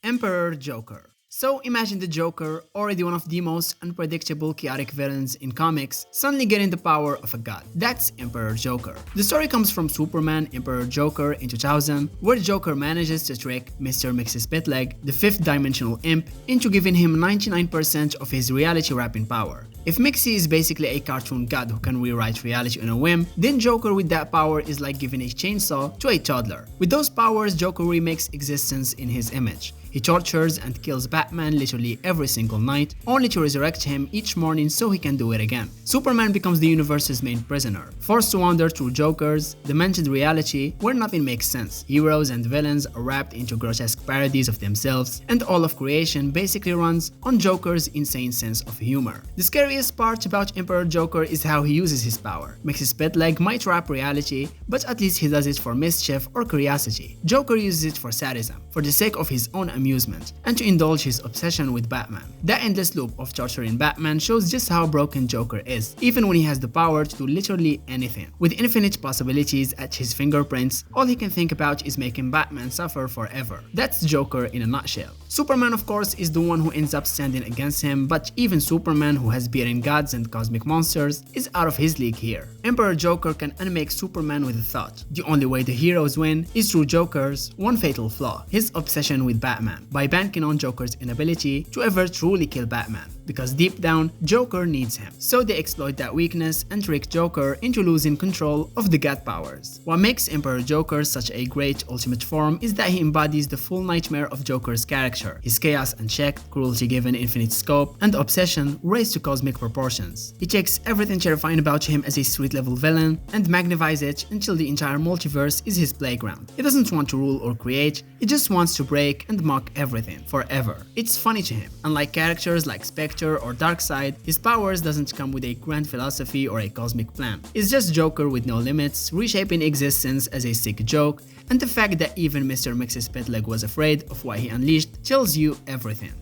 Emperor Joker. So imagine the Joker, already one of the most unpredictable chaotic villains in comics, suddenly getting the power of a god. That's Emperor Joker. The story comes from Superman Emperor Joker in 2000, where Joker manages to trick Mr. Mxyzptlk, the fifth dimensional imp, into giving him 99% of his reality wrapping power. If Mixie is basically a cartoon god who can rewrite reality on a whim, then Joker with that power is like giving a chainsaw to a toddler. With those powers, Joker remakes existence in his image. He tortures and kills Batman literally every single night, only to resurrect him each morning so he can do it again. Superman becomes the universe's main prisoner, forced to wander through Joker's demented reality where nothing makes sense. Heroes and villains are wrapped into grotesque parodies of themselves, and all of creation basically runs on Joker's insane sense of humor. The scariest part about Emperor Joker is how he uses his power. Mxyzptlk might wrap reality, but at least he does it for mischief or curiosity. Joker uses it for sadism, for the sake of his own amusement, and to indulge his obsession with Batman. That endless loop of torturing Batman shows just how broken Joker is, even when he has the power to do literally anything. With infinite possibilities at his fingerprints, all he can think about is making Batman suffer forever. That's Joker in a nutshell. Superman, of course, is the one who ends up standing against him, but even Superman, who has beaten gods and cosmic monsters, is out of his league here. Emperor Joker can unmake Superman with a thought. The only way the heroes win is through Joker's one fatal flaw, his obsession with Batman, by banking on Joker's inability to ever truly kill Batman, because deep down, Joker needs him. So they exploit that weakness and trick Joker into losing control of the god powers. What makes Emperor Joker such a great ultimate form is that he embodies the full nightmare of Joker's character, his chaos unchecked, cruelty given infinite scope, and obsession raised to cosmic proportions. He takes everything terrifying about him as a street-level villain and magnifies it until the entire multiverse is his playground. He doesn't want to rule or create, he just wants to break and mock everything, forever. It's funny to him. Unlike characters like Spectre or Darkseid, his powers doesn't come with a grand philosophy or a cosmic plan. It's just Joker with no limits, reshaping existence as a sick joke, and the fact that even Mr. Mxyzptlk was afraid of what he unleashed tells you everything.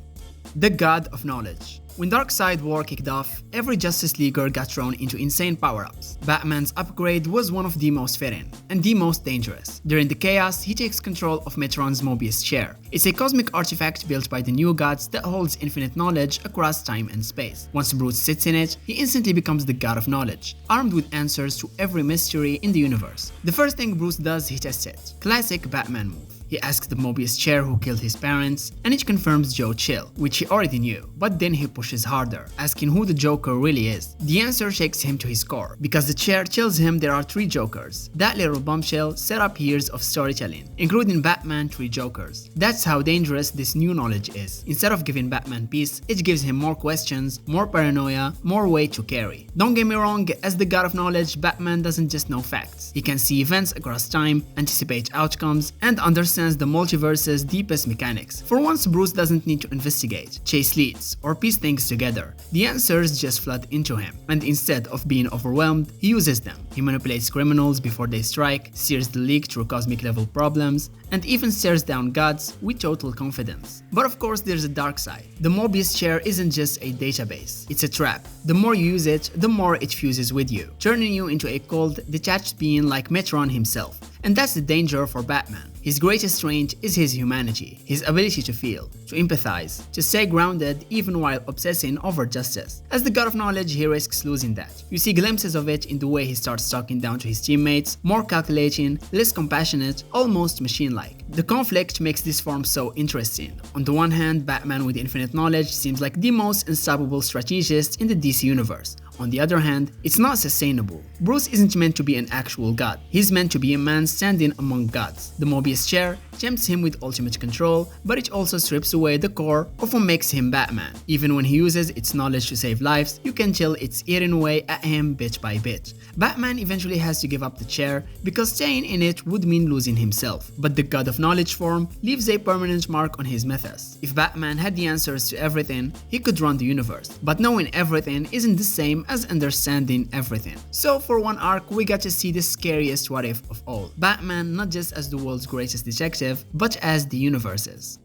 The God of Knowledge. When Darkseid War kicked off, every Justice Leaguer got thrown into insane power-ups. Batman's upgrade was one of the most fitting, and the most dangerous. During the chaos, he takes control of Metron's Mobius Chair. It's a cosmic artifact built by the new gods that holds infinite knowledge across time and space. Once Bruce sits in it, he instantly becomes the God of Knowledge, armed with answers to every mystery in the universe. The first thing Bruce does, he tests it. Classic Batman move. He asks the Mobius Chair who killed his parents, and it confirms Joe Chill, which he already knew, but then he pushes harder, asking who the Joker really is. The answer shakes him to his core, because the chair tells him there are 3 Jokers. That little bombshell set up years of storytelling, including Batman 3 Jokers. That's how dangerous this new knowledge is. Instead of giving Batman peace, it gives him more questions, more paranoia, more weight to carry. Don't get me wrong, as the God of Knowledge, Batman doesn't just know facts. He can see events across time, anticipate outcomes, and understand the multiverse's deepest mechanics. For once, Bruce doesn't need to investigate, chase leads, or piece things together. The answers just flood into him, and instead of being overwhelmed, he uses them. He manipulates criminals before they strike, steers the league through cosmic-level problems, and even stares down gods with total confidence. But of course, there's a dark side. The Mobius Chair isn't just a database, it's a trap. The more you use it, the more it fuses with you, turning you into a cold, detached being like Metron himself. And that's the danger for Batman. His greatest strength is his humanity, his ability to feel, to empathize, to stay grounded even while obsessing over justice. As the God of Knowledge, he risks losing that. You see glimpses of it in the way he starts talking down to his teammates, more calculating, less compassionate, almost machine-like. The conflict makes this form so interesting. On the one hand, Batman with infinite knowledge seems like the most unstoppable strategist in the DC universe. On the other hand, it's not sustainable. Bruce isn't meant to be an actual god. He's meant to be a man standing among gods. The Mobius Chair tempts him with ultimate control, but it also strips away the core of what makes him Batman. Even when he uses its knowledge to save lives, you can tell it's eating away at him bit by bit. Batman eventually has to give up the chair because staying in it would mean losing himself. But the God of Knowledge form leaves a permanent mark on his mythos. If Batman had the answers to everything, he could run the universe. But knowing everything isn't the same as understanding everything. So for one arc, we got to see the scariest what if of all. Batman not just as the world's greatest detective, but as the universe's.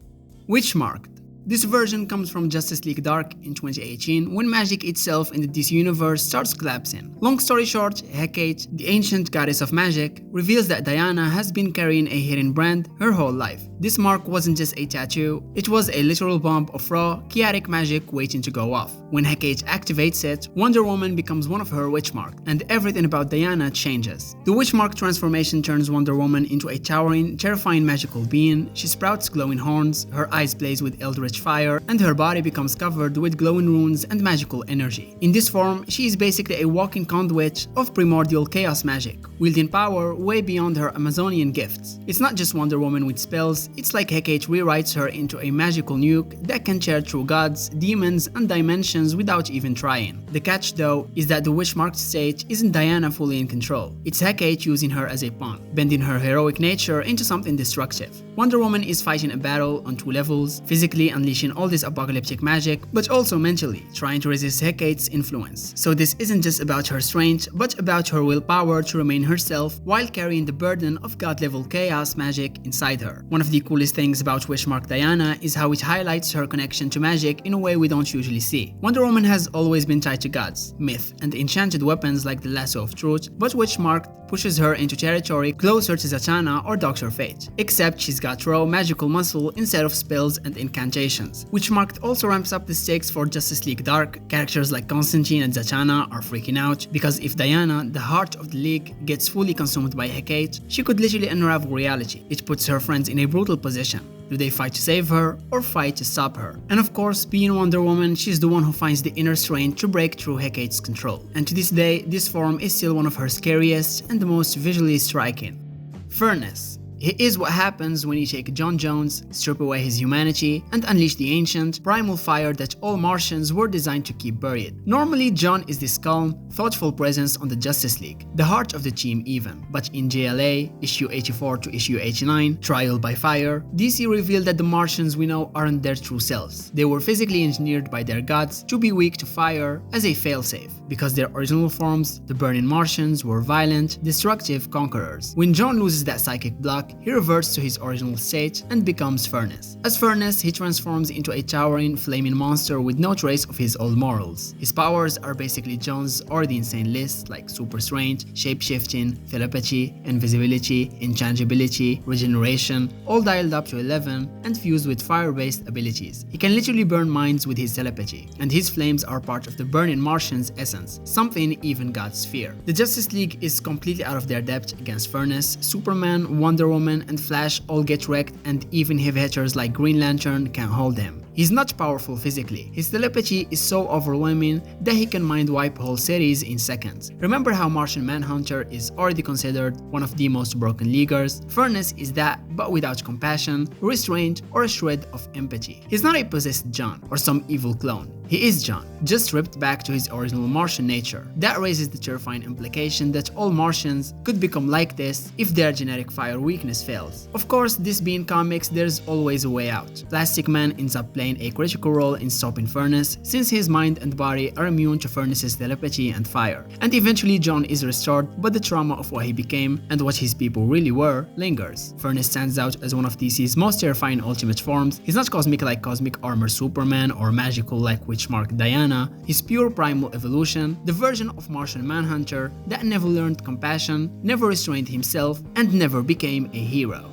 Witchmarked. This version comes from Justice League Dark in 2018 when magic itself in the DC universe starts collapsing. Long story short, Hecate, the ancient goddess of magic, reveals that Diana has been carrying a hidden brand her whole life. This mark wasn't just a tattoo, it was a literal bomb of raw, chaotic magic waiting to go off. When Hecate activates it, Wonder Woman becomes one of her Witchmarked, and everything about Diana changes. The Witchmarked transformation turns Wonder Woman into a towering, terrifying magical being. She sprouts glowing horns, her eyes blaze with eldritch fire, and her body becomes covered with glowing runes and magical energy. In this form, she is basically a walking conduit of primordial chaos magic, wielding power way beyond her Amazonian gifts. It's not just Wonder Woman with spells, it's like Hecate rewrites her into a magical nuke that can tear through gods, demons, and dimensions without even trying. The catch though is that the Witchmarked state isn't Diana fully in control. It's Hecate using her as a pawn, bending her heroic nature into something destructive. Wonder Woman is fighting a battle on two levels, physically unleashing all this apocalyptic magic, but also mentally, trying to resist Hecate's influence. So this isn't just about her strength, but about her willpower to remain herself while carrying the burden of god-level chaos magic inside her. One of the coolest things about Witchmarked Diana is how it highlights her connection to magic in a way we don't usually see. Wonder Woman has always been tied to gods, myth, and enchanted weapons like the Lasso of Truth, but Witchmarked pushes her into territory closer to Zatanna or Dr. Fate, except she's got raw magical muscle instead of spells and incantations. Witchmarked also ramps up the stakes for Justice League Dark. Characters like Constantine and Zatanna are freaking out, because if Diana, the heart of the League, gets fully consumed by Hecate, she could literally unravel reality. It puts her friends in a brutal position. Do they fight to save her, or fight to stop her? And of course, being Wonder Woman, she's the one who finds the inner strength to break through Hecate's control. And to this day, this form is still one of her scariest and the most visually striking. Furnace. He is what happens when you take John Jones, strip away his humanity, and unleash the ancient, primal fire that all Martians were designed to keep buried. Normally, John is this calm, thoughtful presence on the Justice League, the heart of the team even. But in JLA, issue 84 to issue 89, Trial by Fire, DC revealed that the Martians we know aren't their true selves. They were physically engineered by their gods to be weak to fire as a failsafe, because their original forms, the burning Martians, were violent, destructive conquerors. When John loses that psychic block, he reverts to his original state and becomes Furnace. As Furnace, he transforms into a towering, flaming monster with no trace of his old morals. His powers are basically John's already insane list, like super strength, shape-shifting, telepathy, invisibility, inchangeability, regeneration, all dialed up to 11 and fused with fire-based abilities. He can literally burn minds with his telepathy, and his flames are part of the burning Martian's essence, something even gods fear. The Justice League is completely out of their depth against Furnace. Superman, Wonder Woman, and Flash all get wrecked, and even heavy hitters like Green Lantern can't hold him. He's not powerful physically. His telepathy is so overwhelming that he can mind wipe whole cities in seconds. Remember how Martian Manhunter is already considered one of the most broken leaguers? Furnace is that, but without compassion, restraint, or a shred of empathy. He's not a possessed John or some evil clone. He is John, just stripped back to his original Martian nature. That raises the terrifying implication that all Martians could become like this if their genetic fire weakness fails. Of course, this being comics, there's always a way out. Plastic Man ends up playing a critical role in stopping Furnace, since his mind and body are immune to Furnace's telepathy and fire. And eventually John is restored, but the trauma of what he became and what his people really were lingers. Furnace stands out as one of DC's most terrifying ultimate forms. He's not cosmic like Cosmic Armor Superman or magical like Witchmarked Diana. He's pure primal evolution, the version of Martian Manhunter that never learned compassion, never restrained himself, and never became a hero.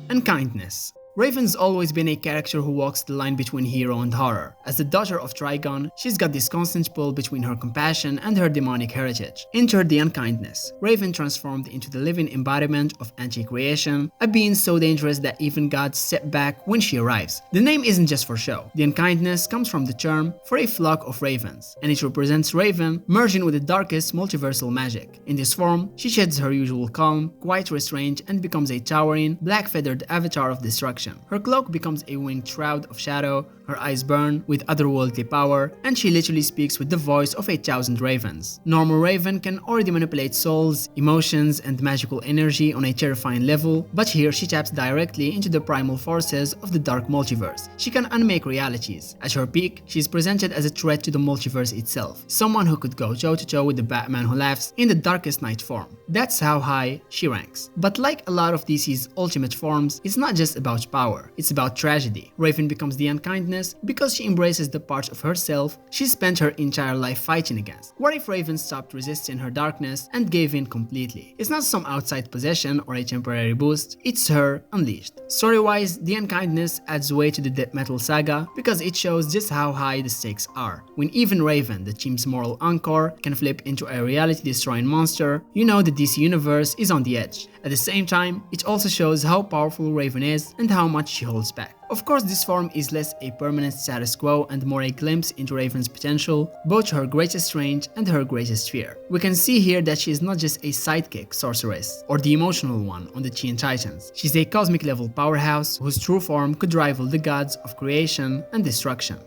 And kindness. Raven's always been a character who walks the line between hero and horror. As the daughter of Trigon, she's got this constant pull between her compassion and her demonic heritage. Enter the unkindness. Raven transformed into the living embodiment of anti-creation, a being so dangerous that even gods step back when she arrives. The name isn't just for show. The unkindness comes from the term for a flock of ravens, and it represents Raven merging with the darkest multiversal magic. In this form, she sheds her usual calm, quiet restraint, and becomes a towering, black-feathered avatar of destruction. Her cloak becomes a winged shroud of shadow, her eyes burn with otherworldly power, and she literally speaks with the voice of 1,000 ravens. Normal Raven can already manipulate souls, emotions, and magical energy on a terrifying level, but here she taps directly into the primal forces of the dark multiverse. She can unmake realities. At her peak, she is presented as a threat to the multiverse itself, someone who could go toe-to-toe with the Batman who laughs in the Darkest Night form. That's how high she ranks. But like a lot of DC's ultimate forms, it's not just about power. power. It's about tragedy. Raven becomes the unkindness because she embraces the parts of herself she spent her entire life fighting against. What if Raven stopped resisting her darkness and gave in completely? It's not some outside possession or a temporary boost, it's her unleashed. Story-wise, the unkindness adds weight to the death metal saga because it shows just how high the stakes are. When even Raven, the team's moral anchor, can flip into a reality-destroying monster, you know the DC universe is on the edge. At the same time, it also shows how powerful Raven is and how much she holds back. Of course, this form is less a permanent status quo and more a glimpse into Raven's potential, both her greatest strength and her greatest fear. We can see here that she is not just a sidekick sorceress, or the emotional one on the Teen Titans. She's a cosmic level powerhouse whose true form could rival the gods of creation and destruction.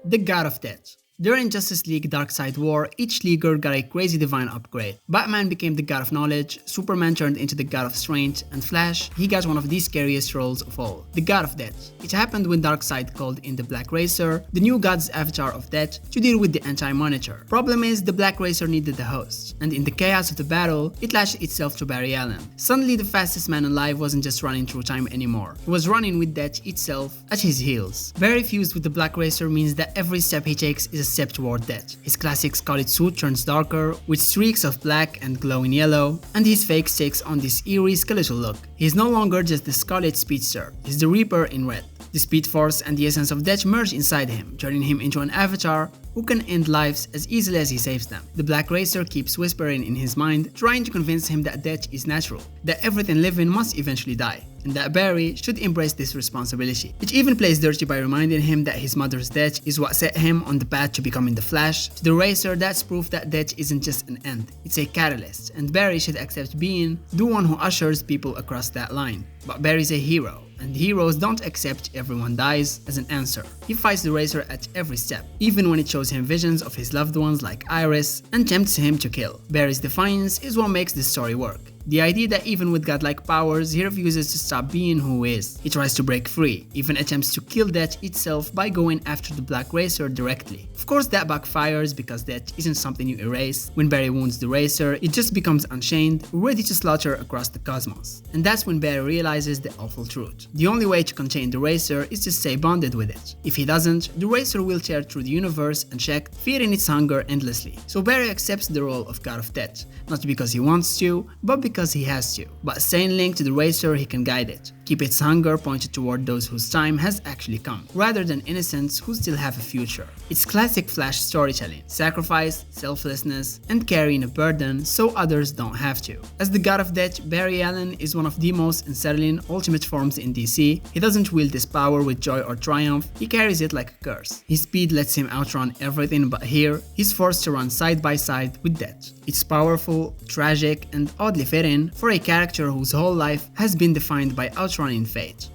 The God of Death. During Justice League Darkseid War, each Leaguer got a crazy divine upgrade. Batman became the God of Knowledge, Superman turned into the God of Strength, and Flash, he got one of the scariest roles of all, the God of Death. It happened when Darkseid called in the Black Racer, the new god's avatar of death, to deal with the Anti-Monitor. Problem is, the Black Racer needed the host, and in the chaos of the battle, it lashed itself to Barry Allen. Suddenly, the fastest man alive wasn't just running through time anymore, he was running with death itself at his heels. Barry fused with the Black Racer means that every step he takes is a step toward death. His classic Scarlet suit turns darker, with streaks of black and glowing yellow, and his fake takes on this eerie skeletal look. He is no longer just the Scarlet Speedster, he's the Reaper in red. The Speed Force and the essence of death merge inside him, turning him into an avatar who can end lives as easily as he saves them. The Black Racer keeps whispering in his mind, trying to convince him that death is natural, that everything living must eventually die, and that Barry should embrace this responsibility. It even plays dirty by reminding him that his mother's death is what set him on the path to becoming the Flash. To the Racer, that's proof that death isn't just an end, it's a catalyst, and Barry should accept being the one who ushers people across that line. But Barry's a hero, and heroes don't accept everyone dies as an answer. He fights the Racer at every step, even when it shows him visions of his loved ones like Iris and tempts him to kill. Barry's defiance is what makes this story work. The idea that even with godlike powers, he refuses to stop being who he is. He tries to break free, even attempts to kill death itself by going after the Black Racer directly. Of course that backfires because death isn't something you erase. When Barry wounds the Racer, it just becomes unchained, ready to slaughter across the cosmos. And that's when Barry realizes the awful truth. The only way to contain the Racer is to stay bonded with it. If he doesn't, the Racer will tear through the universe unchecked, feeding its hunger endlessly. So Barry accepts the role of God of Death, not because he wants to, but because he has to. But staying linked to the Racer, he can guide it, keep its hunger pointed toward those whose time has actually come, rather than innocents who still have a future. It's classic Flash storytelling, sacrifice, selflessness, and carrying a burden so others don't have to. As the God of Death, Barry Allen is one of the most unsettling ultimate forms in DC. He doesn't wield this power with joy or triumph, he carries it like a curse. His speed lets him outrun everything, but here, he's forced to run side by side with death. It's powerful, tragic, and oddly fitting for a character whose whole life has been defined by outrunning fate.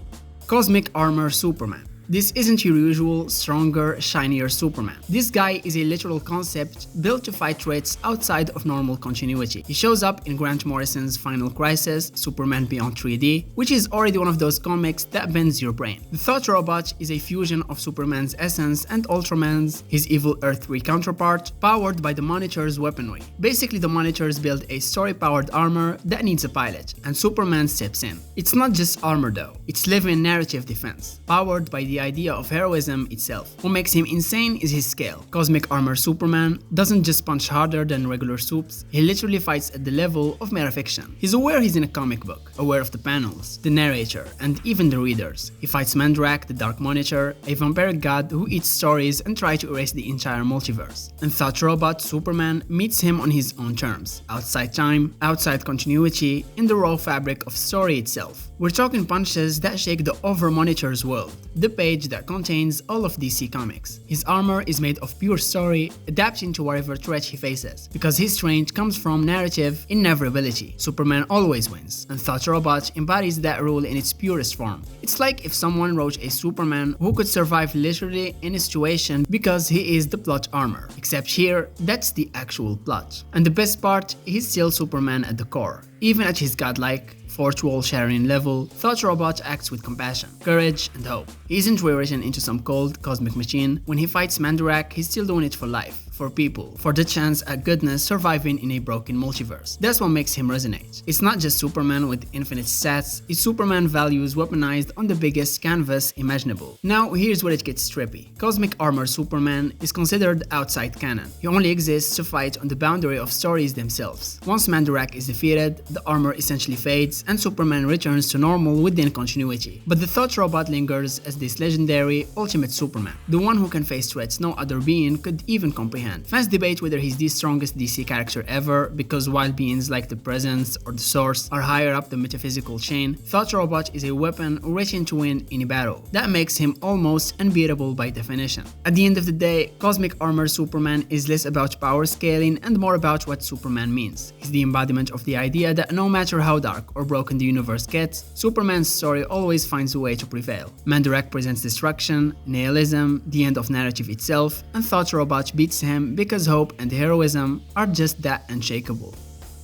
Cosmic Armor Superman. This isn't your usual, stronger, shinier Superman. This guy is a literal concept built to fight threats outside of normal continuity. He shows up in Grant Morrison's Final Crisis, Superman Beyond 3D, which is already one of those comics that bends your brain. The Thought Robot is a fusion of Superman's essence and Ultraman's, his evil Earth 3 counterpart, powered by the Monitor's weaponry. Basically, the Monitors build a story-powered armor that needs a pilot, and Superman steps in. It's not just armor though, it's living narrative defense, powered by the idea of heroism itself. What makes him insane is his scale. Cosmic Armor Superman doesn't just punch harder than regular supes, he literally fights at the level of metafiction. He's aware he's in a comic book, aware of the panels, the narrator, and even the readers. He fights Mandrak, the Dark Monitor, a vampiric god who eats stories and tries to erase the entire multiverse. And Thought Robot Superman meets him on his own terms, outside time, outside continuity, in the raw fabric of story itself. We're talking punches that shake the over-Monitor's world, the page that contains all of DC Comics. His armor is made of pure story, adapting to whatever threat he faces, because his strength comes from narrative inevitability. Superman always wins, and Thought Robot embodies that rule in its purest form. It's like if someone wrote a Superman who could survive literally any situation because he is the plot armor. Except here, that's the actual plot. And the best part, he's still Superman at the core. Even at his godlike, fourth wall shattering level, Thought Robot acts with compassion, courage, and hope. He isn't rewritten into some cold, cosmic machine. When he fights Mandrak, he's still doing it for life, for people, for the chance at goodness surviving in a broken multiverse. That's what makes him resonate. It's not just Superman with infinite stats, it's Superman values weaponized on the biggest canvas imaginable. Now here's where it gets trippy. Cosmic Armor Superman is considered outside canon. He only exists to fight on the boundary of stories themselves. Once Mandarak is defeated, the armor essentially fades and Superman returns to normal within continuity. But the Thought Robot lingers as this legendary ultimate Superman, the one who can face threats no other being could even comprehend. Fans debate whether he's the strongest DC character ever, because while beings like the Presence or the Source are higher up the metaphysical chain, Thought Robot is a weapon reaching to win any battle. That makes him almost unbeatable by definition. At the end of the day, Cosmic Armor Superman is less about power scaling and more about what Superman means. He's the embodiment of the idea that no matter how dark or broken the universe gets, Superman's story always finds a way to prevail. Mandarak presents destruction, nihilism, the end of narrative itself, and Thought Robot beats him because hope and heroism are just that unshakable.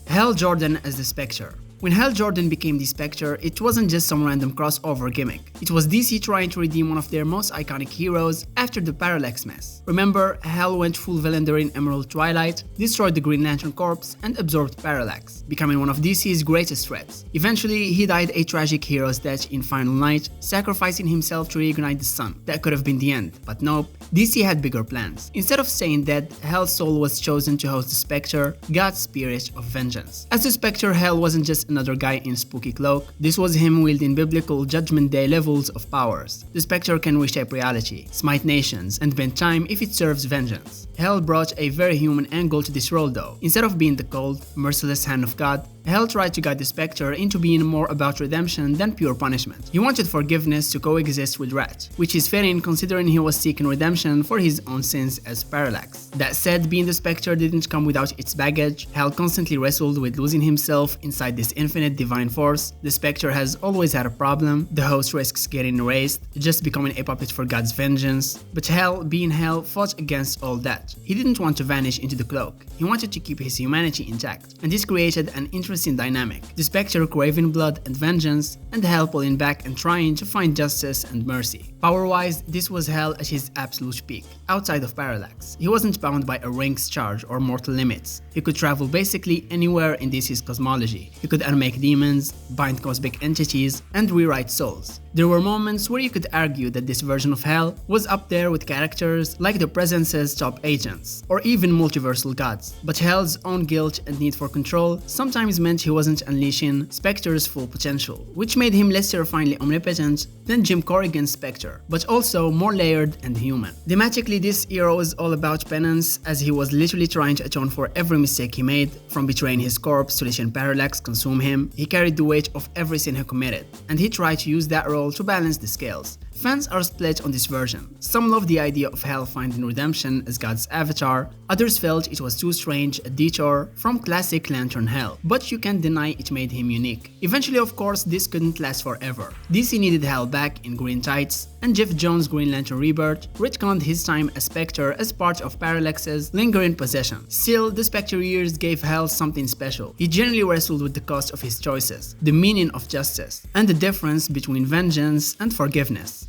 Hal Jordan as the Spectre. When Hal Jordan became the Spectre, it wasn't just some random crossover gimmick. It was DC trying to redeem one of their most iconic heroes after the Parallax mess. Remember, Hal went full villain during Emerald Twilight, destroyed the Green Lantern Corps, and absorbed Parallax, becoming one of DC's greatest threats. Eventually, he died a tragic hero's death in Final Night, sacrificing himself to reignite the sun. That could have been the end, but nope, DC had bigger plans. Instead of staying dead, Hal's soul was chosen to host the Spectre, God's spirit of vengeance. As the Spectre, Hal wasn't just another guy in spooky cloak. This was him wielding biblical Judgment Day levels of powers. The Spectre can reshape reality, smite nations, and bend time if it serves vengeance. Hal brought a very human angle to this role though. Instead of being the cold, merciless hand of God, Hal tried to guide the Spectre into being more about redemption than pure punishment. He wanted forgiveness to coexist with wrath, which is fitting considering he was seeking redemption for his own sins as Parallax. That said, being the Spectre didn't come without its baggage. Hal constantly wrestled with losing himself inside this infinite divine force. The Spectre has always had a problem. The host risks getting erased, just becoming a puppet for God's vengeance. But Hal, being Hal, fought against all that. He didn't want to vanish into the cloak. He wanted to keep his humanity intact, and this created an interesting dynamic. The Spectre craving blood and vengeance, and Hal pulling back and trying to find justice and mercy. Power-wise, this was Hal at his absolute peak. Outside of Parallax, he wasn't bound by a rank's charge or mortal limits. He could travel basically anywhere in DC's cosmology. He could unmake demons, bind cosmic entities, and rewrite souls. There were moments where you could argue that this version of Hal was up there with characters like the Presence's top agents, or even multiversal gods. But Hal's own guilt and need for control sometimes meant he wasn't unleashing Spectre's full potential, which made him less terrifyingly omnipotent than Jim Corrigan's Spectre, but also more layered and human. Thematically, this era was all about penance, as he was literally trying to atone for every mistake he made, from betraying his corpse to letting Parallax consume him. He carried the weight of every sin he committed, and he tried to use that role to balance the scales. Fans are split on this version. Some love the idea of Hal finding redemption as God's avatar, others felt it was too strange a detour from classic Lantern Hal, but you can't deny it made him unique. Eventually, of course, this couldn't last forever. DC needed Hal back in green tights, and Jeff Jones' Green Lantern Rebirth retconned his time as Spectre as part of Parallax's lingering possession. Still, the Spectre years gave Hal something special. He genuinely wrestled with the cost of his choices, the meaning of justice, and the difference between vengeance and forgiveness.